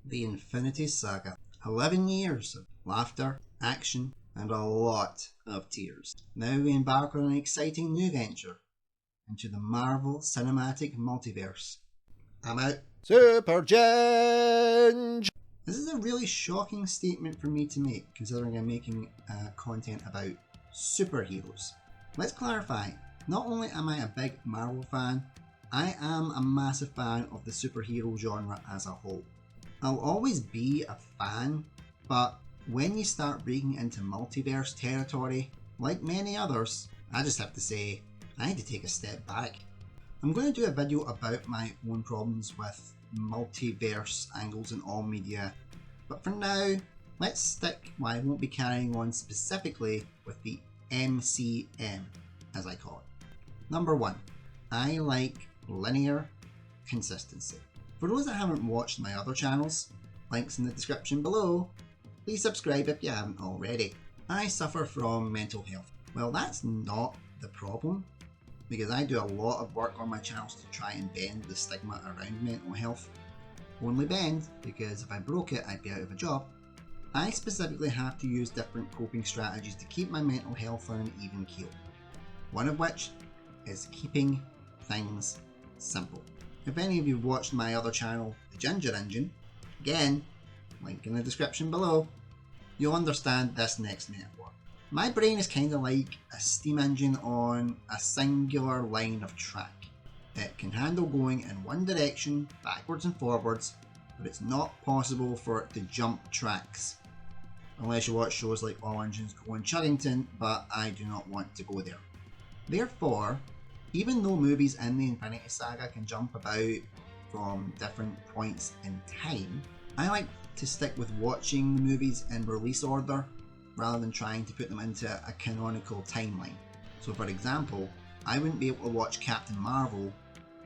The Infinity Saga. 11 years of laughter, action, and a lot of tears. Now we embark on an exciting new venture into the Marvel Cinematic Multiverse. I'm out. Super Change! This is a really shocking statement for me to make, considering I'm making content about superheroes. Let's clarify, not only am I a big Marvel fan, I am a massive fan of the superhero genre as a whole. I'll always be a fan, but when you start breaking into multiverse territory, like many others, I just have to say, I had to take a step back. I'm going to do a video about my own problems with multiverse angles in all media, but for now, let's stick, I won't be carrying on specifically with the MCM, as I call it. Number 1, I like linear consistency. For those that haven't watched my other channels, links in the description below, please subscribe if you haven't already. I suffer from mental health. Well, that's not the problem, because I do a lot of work on my channels to try and bend the stigma around mental health. Only bend, because if I broke it, I'd be out of a job. I specifically have to use different coping strategies to keep my mental health on an even keel. One of which is keeping things simple. If any of you have watched my other channel, The Ginger Engine, again, link in the description below, you'll understand this next metaphor. My brain is kind of like a steam engine on a singular line of track. It can handle going in one direction, backwards and forwards, but it's not possible for it to jump tracks. Unless you watch shows like All Engines Go on Chuggington, but I do not want to go there. Therefore, even though movies in the Infinity Saga can jump about from different points in time, I like to stick with watching the movies in release order rather than trying to put them into a canonical timeline. So for example, I wouldn't be able to watch Captain Marvel,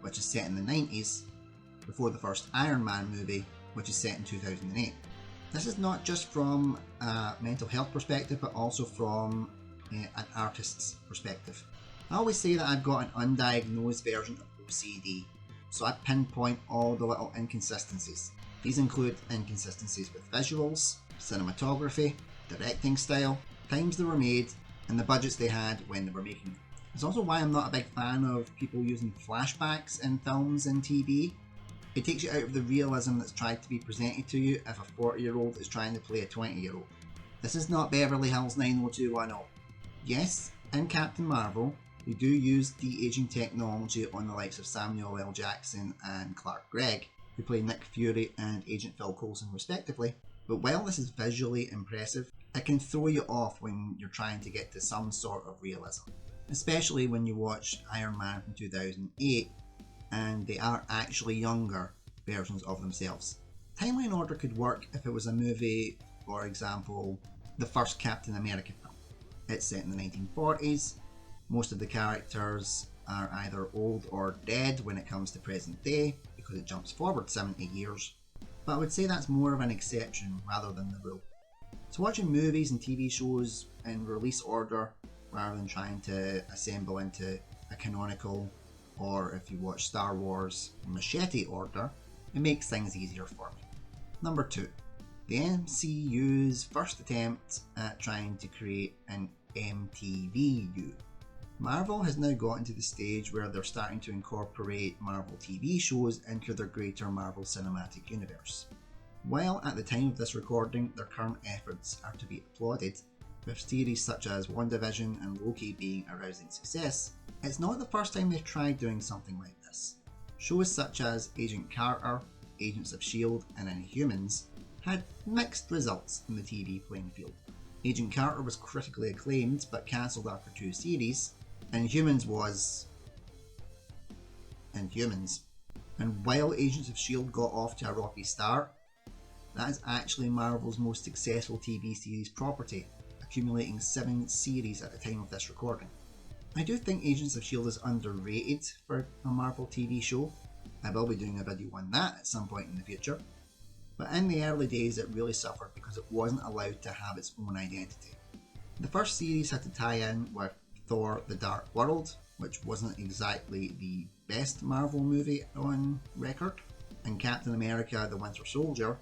which is set in the 90s, before the first Iron Man movie, which is set in 2008. This is not just from a mental health perspective, but also from an artist's perspective. I always say that I've got an undiagnosed version of OCD, so I pinpoint all the little inconsistencies. These include inconsistencies with visuals, cinematography, directing style, times they were made, and the budgets they had when they were making them. It's also why I'm not a big fan of people using flashbacks in films and TV. It takes you out of the realism that's tried to be presented to you if a 40-year-old is trying to play a 20-year-old. This is not Beverly Hills 90210. Yes, in Captain Marvel, they do use de-aging technology on the likes of Samuel L. Jackson and Clark Gregg, who play Nick Fury and Agent Phil Coulson respectively. But while this is visually impressive, it can throw you off when you're trying to get to some sort of realism. Especially when you watch Iron Man from 2008 and they are actually younger versions of themselves. Timeline order could work if it was a movie, for example, the first Captain America film. It's set in the 1940s. Most of the characters are either old or dead when it comes to present day, because it jumps forward 70 years. But I would say that's more of an exception rather than the rule. So watching movies and TV shows in release order rather than trying to assemble into a canonical, or if you watch Star Wars, machete order, it makes things easier for me. Number 2. The MCU's first attempt at trying to create an MTVU. Marvel has now gotten to the stage where they're starting to incorporate Marvel TV shows into their greater Marvel Cinematic Universe. While at the time of this recording, their current efforts are to be applauded, with series such as WandaVision and Loki being a rousing success, it's not the first time they've tried doing something like this. Shows such as Agent Carter, Agents of S.H.I.E.L.D. and Inhumans had mixed results in the TV playing field. Agent Carter was critically acclaimed but cancelled after 2 series. Inhumans was Inhumans. And while Agents of S.H.I.E.L.D. got off to a rocky start, that is actually Marvel's most successful TV series property, accumulating 7 series at the time of this recording. I do think Agents of S.H.I.E.L.D. is underrated for a Marvel TV show. I will be doing a video on that at some point in the future. But in the early days it really suffered because it wasn't allowed to have its own identity. The first series had to tie in with Thor: The Dark World, which wasn't exactly the best Marvel movie on record, and Captain America: The Winter Soldier,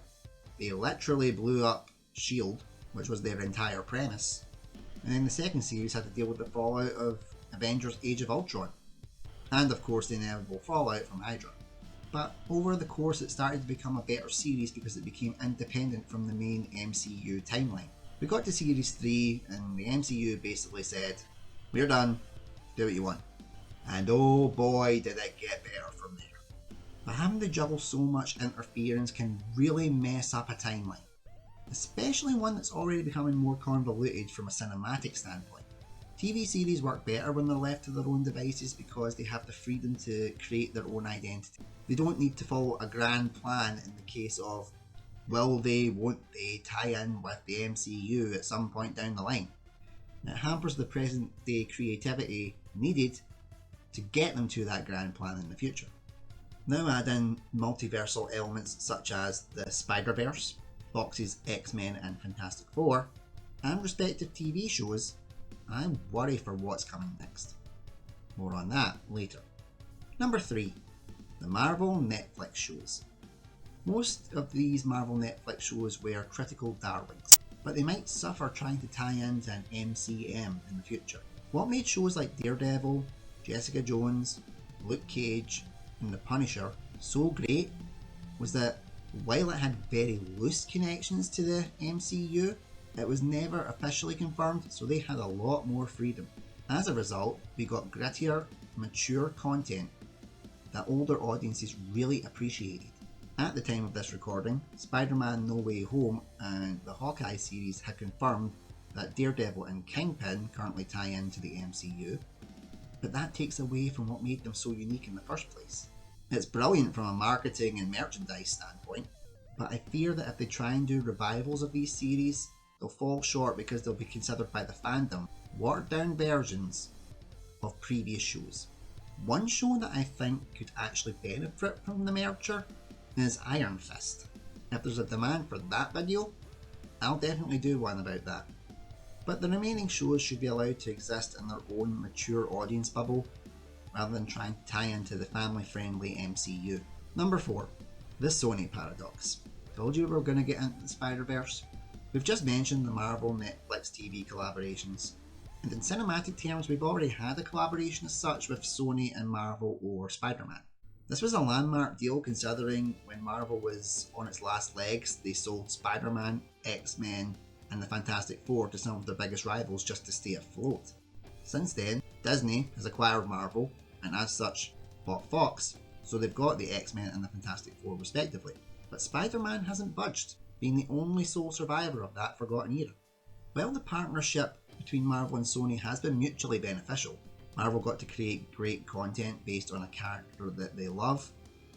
They literally blew up S.H.I.E.L.D., which was their entire premise. And then the second series had to deal with the fallout of Avengers Age of Ultron. And of course the inevitable fallout from Hydra. But over the course it started to become a better series because it became independent from the main MCU timeline. We got to series 3 and the MCU basically said, we're done, do what you want. And oh boy did it get better from there. But having to juggle so much interference can really mess up a timeline. Especially one that's already becoming more convoluted from a cinematic standpoint. TV series work better when they're left to their own devices because they have the freedom to create their own identity. They don't need to follow a grand plan in the case of will they, won't they tie in with the MCU at some point down the line. It hampers the present day creativity needed to get them to that grand plan in the future. Now add in multiversal elements such as the Spider-Verse, Fox's X-Men and Fantastic Four, and respective TV shows, I worry for what's coming next. More on that later. Number 3. The Marvel Netflix shows. Most of these Marvel Netflix shows were critical darlings, but they might suffer trying to tie into an MCM in the future. What made shows like Daredevil, Jessica Jones, Luke Cage, and The Punisher so great was that while it had very loose connections to the MCU, it was never officially confirmed, so they had a lot more freedom. As a result, we got grittier, mature content that older audiences really appreciated. At the time of this recording, Spider-Man No Way Home and the Hawkeye series had confirmed that Daredevil and Kingpin currently tie into the MCU, but that takes away from what made them so unique in the first place. It's brilliant from a marketing and merchandise standpoint, but I fear that if they try and do revivals of these series, they'll fall short because they'll be considered by the fandom watered down versions of previous shows. One show that I think could actually benefit from the merger is Iron Fist. If there's a demand for that video, I'll definitely do one about that. But the remaining shows should be allowed to exist in their own mature audience bubble rather than trying to tie into the family-friendly MCU. Number 4. The Sony Paradox. Told you we were going to get into the Spider-Verse? We've just mentioned the Marvel Netflix TV collaborations, and in cinematic terms we've already had a collaboration as such with Sony and Marvel over Spider-Man. This was a landmark deal considering when Marvel was on its last legs, they sold Spider-Man, X-Men and the Fantastic Four to some of their biggest rivals just to stay afloat. Since then, Disney has acquired Marvel and as such bought Fox, so they've got the X-Men and the Fantastic Four respectively. But Spider-Man hasn't budged, being the only sole survivor of that forgotten era. While the partnership between Marvel and Sony has been mutually beneficial, Marvel got to create great content based on a character that they love,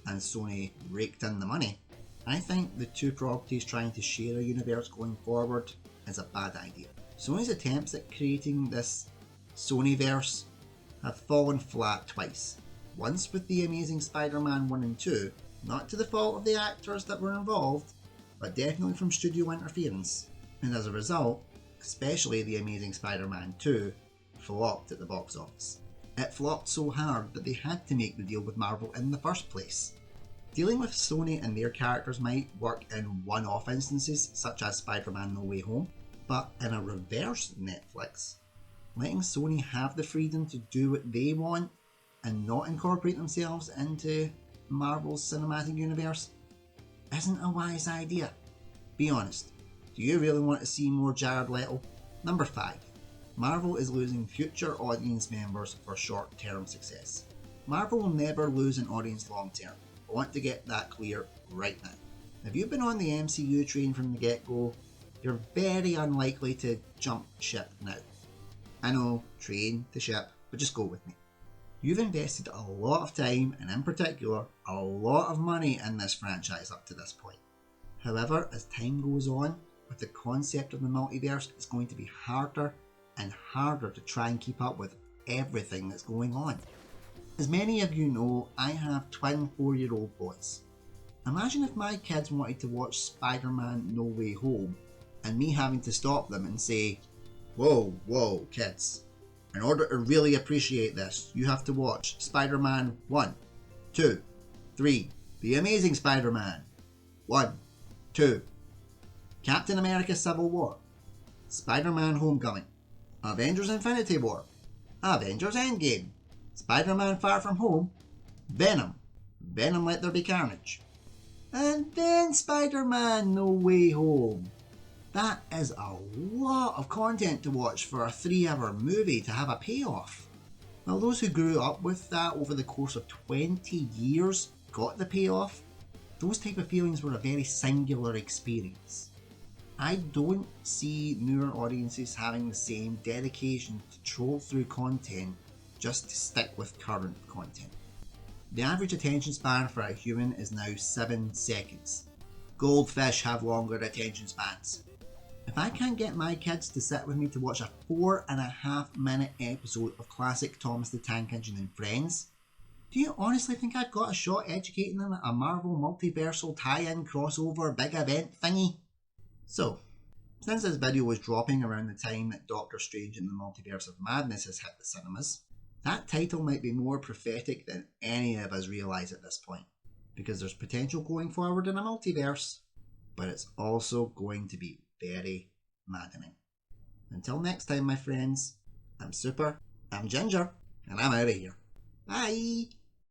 and Sony raked in the money. I think the two properties trying to share a universe going forward is a bad idea. Sony's attempts at creating this Sonyverse have fallen flat twice. Once with the Amazing Spider-Man 1 and 2, not to the fault of the actors that were involved, but definitely from studio interference, and as a result, especially the Amazing Spider-Man 2, flopped at the box office. It flopped so hard that they had to make the deal with Marvel in the first place. Dealing with Sony and their characters might work in one-off instances, such as Spider-Man No Way Home, but in a reverse Netflix, letting Sony have the freedom to do what they want and not incorporate themselves into Marvel's cinematic universe isn't a wise idea. Be honest, do you really want to see more Jared Leto? Number 5. Marvel is losing future audience members for short-term success. Marvel will never lose an audience long-term. I want to get that clear right now. If you've been on the MCU train from the get-go, you're very unlikely to jump ship now. I know, train to ship, but just go with me. You've invested a lot of time, and in particular, a lot of money in this franchise up to this point. However, as time goes on, with the concept of the multiverse, it's going to be harder and harder to try and keep up with everything that's going on. As many of you know, I have twin 4-year-old boys. Imagine if my kids wanted to watch Spider-Man No Way Home and me having to stop them and say, whoa kids, in order to really appreciate this, you have to watch Spider-Man 1, 2, 3, The Amazing Spider-Man, 1, 2, Captain America Civil War, Spider-Man Homecoming, Avengers Infinity War, Avengers Endgame, Spider-Man Far From Home, Venom, Venom Let There Be Carnage, and then Spider-Man No Way Home. That is a lot of content to watch for a 3-hour movie to have a payoff. Now, those who grew up with that over the course of 20 years got the payoff. Those type of feelings were a very singular experience. I don't see newer audiences having the same dedication to troll through content just to stick with current content. The average attention span for a human is now 7 seconds. Goldfish have longer attention spans. If I can't get my kids to sit with me to watch a 4.5-minute episode of classic Thomas the Tank Engine and Friends, do you honestly think I've got a shot educating them at a Marvel Multiversal tie-in crossover big event thingy? So, since this video was dropping around the time that Doctor Strange in the Multiverse of Madness has hit the cinemas, that title might be more prophetic than any of us realise at this point, because there's potential going forward in a multiverse, but it's also going to be very maddening. Until next time, my friends, I'm Super, I'm Ginger, and I'm out of here. Bye!